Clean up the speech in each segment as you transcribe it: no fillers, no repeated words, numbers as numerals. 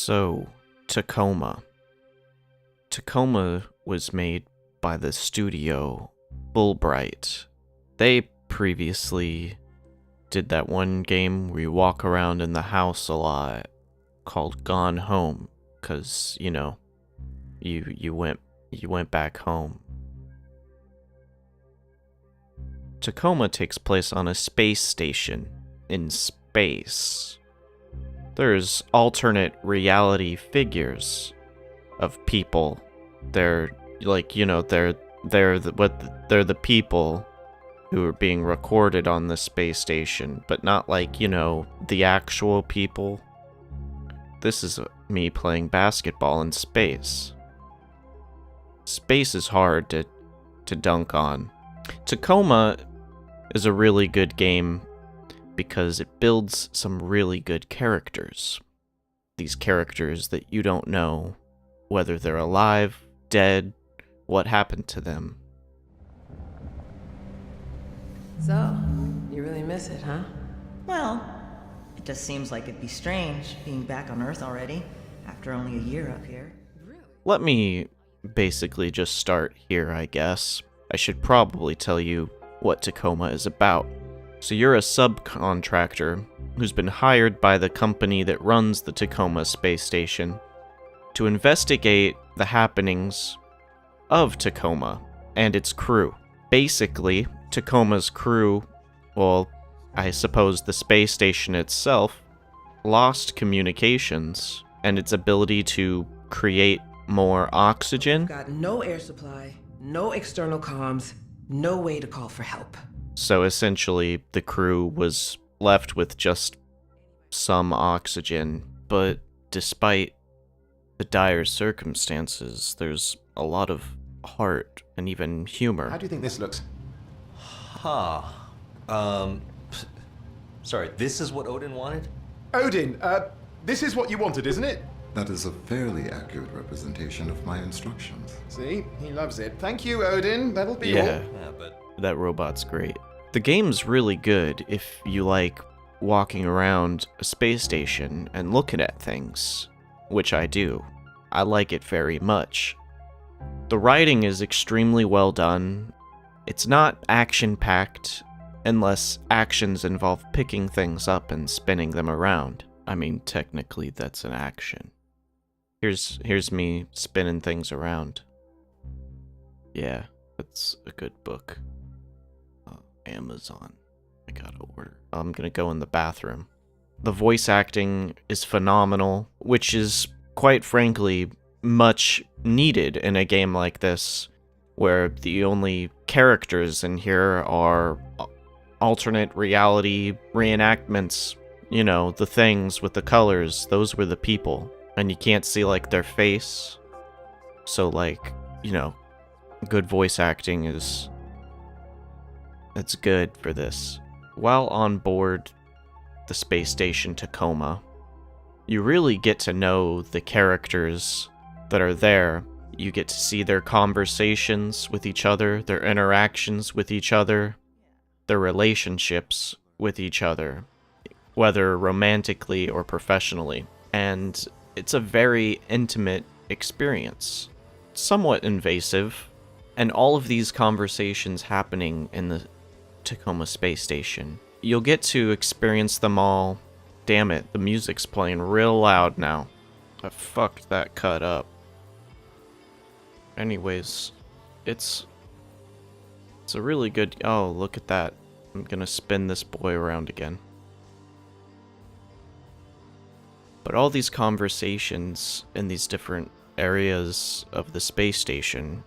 So, Tacoma. Tacoma was made by the studio Fulbright. They previously did that one game where you walk around in the house a lot called Gone Home, 'cause, you went back home. Tacoma takes place on a space station in space. There's alternate reality figures of people. They're they're the people who are being recorded on the space station, but not the actual people. This is me playing basketball in space. Space is hard to dunk on. Tacoma is a really good game because it builds some really good characters. These characters that you don't know whether they're alive, dead, what happened to them. So, you really miss it, huh? Well, it just seems like it'd be strange being back on Earth already, after only a year up here. Let me basically just start here, I guess. I should probably tell you what Tacoma is about. So you're a subcontractor who's been hired by the company that runs the Tacoma space station to investigate the happenings of Tacoma and its crew. Basically, Tacoma's crew, well, I suppose the space station itself, lost communications and its ability to create more oxygen. Got no air supply, no external comms, no way to call for help. So essentially, the crew was left with just some oxygen, but despite the dire circumstances, there's a lot of heart and even humor. How do you think this looks? Sorry, this is what Odin wanted? Odin, this is what you wanted, isn't it? That is a fairly accurate representation of my instructions. See? He loves it. Thank you, Odin. That'll be Yeah, Yeah, but that robot's great. The game's really good if you like walking around a space station and looking at things, which I do. I like it very much. The writing is extremely well done. It's not action-packed, unless actions involve picking things up and spinning them around. I mean, technically that's an action. Here's me spinning things around. Yeah, that's a good book. Amazon. I gotta order. I'm gonna go in the bathroom. The voice acting is phenomenal, which is, quite frankly, much needed in a game like this, where the only characters in here are alternate reality reenactments. The things with the colors, those were the people. And you can't see, their face. So, good voice acting it's good for this. While on board the space station Tacoma, you really get to know the characters that are there. You get to see their conversations with each other, their interactions with each other, their relationships with each other, whether romantically or professionally. And it's a very intimate experience, somewhat invasive, and all of these conversations happening in the Tacoma space station. You'll get to experience them all. Damn it, the music's playing real loud now. I fucked that cut up. Anyways, it's a really good... Oh, look at that. I'm gonna spin this boy around again. But all these conversations in these different areas of the space station,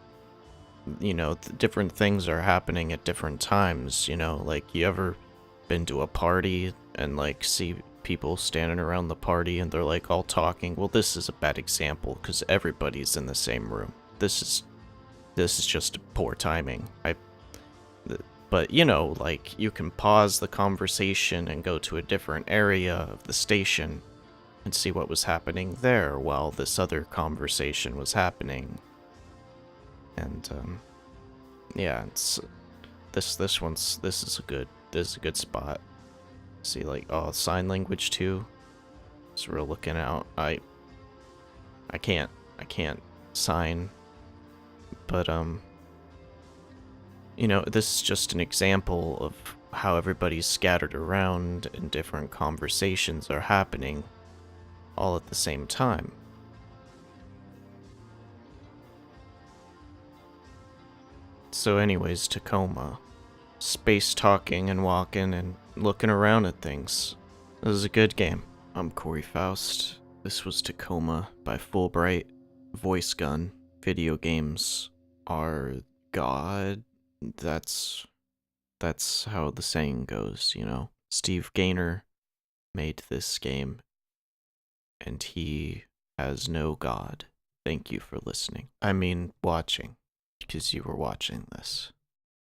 different things are happening at different times, you ever been to a party and, see people standing around the party and they're, all talking? Well, this is a bad example, because everybody's in the same room. This is just poor timing. But, you can pause the conversation and go to a different area of the station and see what was happening there while this other conversation was happening. And yeah, it's this is a good spot. See, sign language too. So we're looking out. I can't sign. But, you know, this is just an example of how everybody's scattered around and different conversations are happening all at the same time. So anyways, Tacoma. Space talking and walking and looking around at things. This is a good game. I'm Corey Faust. This was Tacoma by Fulbright. Voice Gun. Video games are God. That's how the saying goes, you know. Steve Gaynor made this game, and he has no God. Thank you for listening. I mean, watching, because you were watching this.